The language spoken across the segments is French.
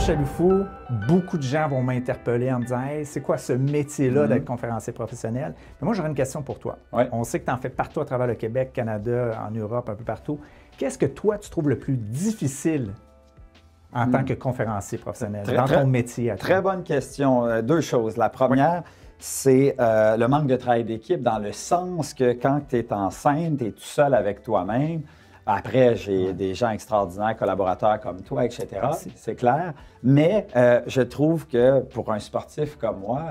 Chaloufou, beaucoup de gens vont m'interpeller en me disant hey, c'est quoi ce métier-là d'être conférencier professionnel? Mais moi, j'aurais une question pour toi. Ouais. On sait que tu en fais partout à travers le Québec, Canada, en Europe, un peu partout. Qu'est-ce que toi, tu trouves le plus difficile en tant que conférencier professionnel, dans ton métier? Très bonne question. Deux choses. La première, c'est le manque de travail d'équipe dans le sens que quand tu es en scène, tu es tout seul avec toi-même. Après, j'ai des gens extraordinaires, collaborateurs comme toi, etc. C'est clair. Mais je trouve que pour un sportif comme moi,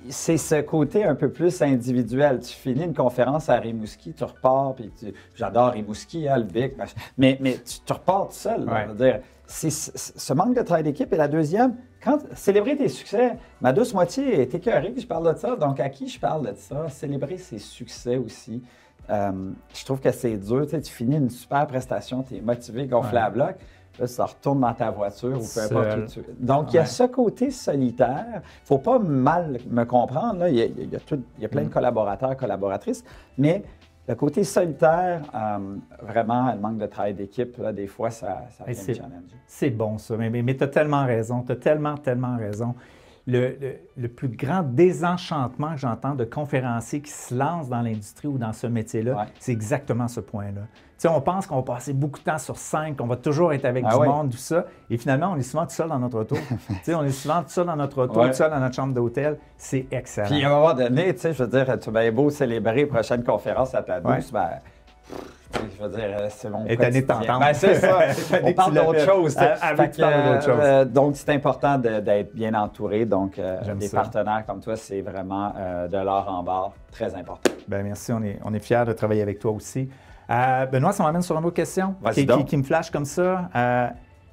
c'est ce côté un peu plus individuel. Tu finis une conférence à Rimouski, tu repars, puis j'adore Rimouski, hein, le Bic, mais tu repars tout seul. Là, je veux dire, c'est ce manque de travail d'équipe. Et la deuxième, célébrer tes succès, ma douce moitié est écœurée que je parle de ça. Donc, à qui je parle de ça? Célébrer ses succès aussi. Je trouve que c'est dur. Tu finis une super prestation, tu es motivé, gonflé à bloc. Là, ça retourne dans ta voiture ou peu importe où tu es. Donc, il y a ce côté solitaire. Il ne faut pas mal me comprendre. Là. Il y a plein de collaborateurs, collaboratrices, mais le côté solitaire, vraiment, le manque de travail d'équipe, là, des fois, ça vient me challenger. C'est bon, ça. Mais tu as tellement raison. Tu as tellement raison. Le plus grand désenchantement que j'entends de conférenciers qui se lancent dans l'industrie ou dans ce métier-là, c'est exactement ce point-là. Tu sais, on pense qu'on va passer beaucoup de temps sur scène, qu'on va toujours être avec du monde, tout ça, et finalement, on est souvent tout seul dans notre auto. Tu sais, on est souvent tout seul dans notre auto, tout seul dans notre chambre d'hôtel. C'est excellent. Puis à un moment donné, tu sais, je veux dire, tu vas beau célébrer prochaine conférence à ta douce, je veux dire, c'est mon quotidien. C'est ça. On parle d'autre chose. Donc, c'est important d'être bien entouré. Donc, des partenaires comme toi, c'est vraiment de l'or en barre. Très important. Bien, merci. On est fiers de travailler avec toi aussi. Benoît, ça m'amène sur une autre question qui me flash comme ça.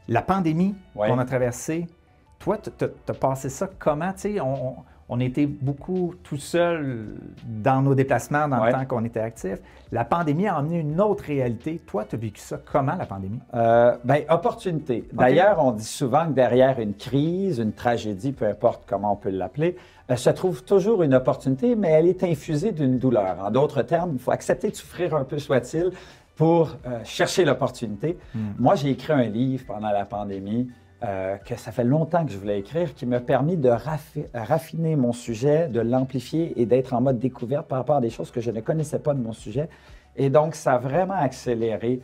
La pandémie qu'on a traversée, toi, tu as passé ça comment? Tu sais, on était beaucoup tout seuls dans nos déplacements dans le temps qu'on était actifs. La pandémie a amené une autre réalité. Toi, tu as vécu ça comment, la pandémie? Bien, opportunité. D'ailleurs, on dit souvent que derrière une crise, une tragédie, peu importe comment on peut l'appeler, se trouve toujours une opportunité, mais elle est infusée d'une douleur. En d'autres termes, il faut accepter de souffrir un peu, soit-il, pour chercher l'opportunité. Moi, j'ai écrit un livre pendant la pandémie que ça fait longtemps que je voulais écrire, qui m'a permis de raffiner mon sujet, de l'amplifier et d'être en mode découverte par rapport à des choses que je ne connaissais pas de mon sujet. Et donc, ça a vraiment accéléré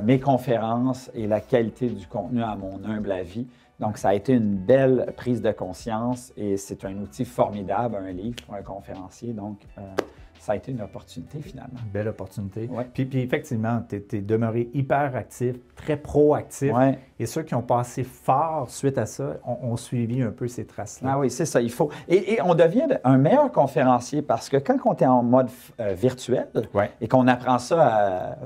mes conférences et la qualité du contenu à mon humble avis. Donc, ça a été une belle prise de conscience et c'est un outil formidable, un livre pour un conférencier. Donc, ça a été une opportunité finalement. Une belle opportunité. Puis effectivement, tu es demeuré hyper actif, très proactif. Et ceux qui ont passé fort suite à ça ont suivi un peu ces traces-là. Ah oui, c'est ça. Il faut. Et on devient un meilleur conférencier parce que quand on est en mode virtuel et qu'on apprend ça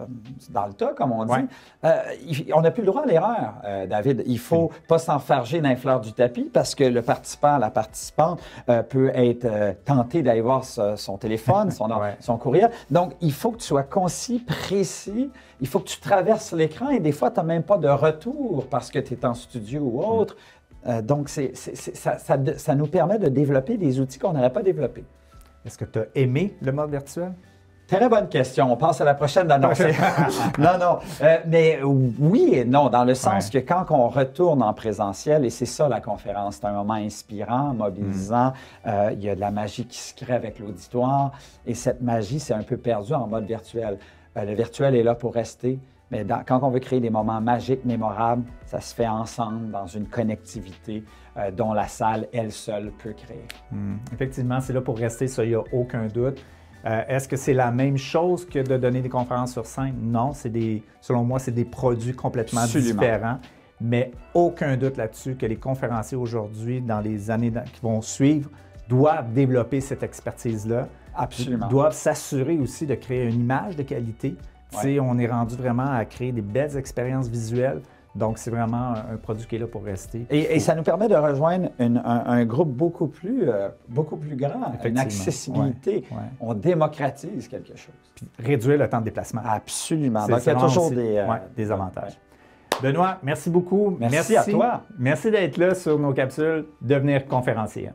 dans le tas, comme on dit, on n'a plus le droit à l'erreur, David. Il ne faut pas s'enfarger dans les fleurs du tapis parce que le participant, la participante peut être tenté d'aller voir son téléphone, son courriel. Donc, il faut que tu sois concis, précis. Il faut que tu traverses l'écran et des fois, tu n'as même pas de retour parce que tu es en studio ou autre. Donc, ça nous permet de développer des outils qu'on n'aurait pas développés. Est-ce que tu as aimé le mode virtuel? Très bonne question. On passe à la prochaine d'annoncer. Non. Mais oui et non, dans le sens que quand on retourne en présentiel, et c'est ça la conférence, c'est un moment inspirant, mobilisant, il y a de la magie qui se crée avec l'auditoire, et cette magie, c'est un peu perdu en mode virtuel. Le virtuel est là pour rester, mais quand on veut créer des moments magiques, mémorables, ça se fait ensemble dans une connectivité dont la salle, elle seule, peut créer. Effectivement, c'est là pour rester, ça, il n'y a aucun doute. Est-ce que c'est la même chose que de donner des conférences sur scène? Non, selon moi, c'est des produits complètement différents. Mais aucun doute là-dessus que les conférenciers aujourd'hui, dans les années qui vont suivre, doivent développer cette expertise-là. Absolument. Doivent s'assurer aussi de créer une image de qualité. On est rendu vraiment à créer des belles expériences visuelles. Donc, c'est vraiment un produit qui est là pour rester. Et ça nous permet de rejoindre un groupe beaucoup plus grand, une accessibilité. On démocratise quelque chose. Puis réduire le temps de déplacement. Absolument. Donc, il y a toujours des avantages. Benoît, merci beaucoup. Merci à toi. Merci d'être là sur nos capsules Devenir conférencier.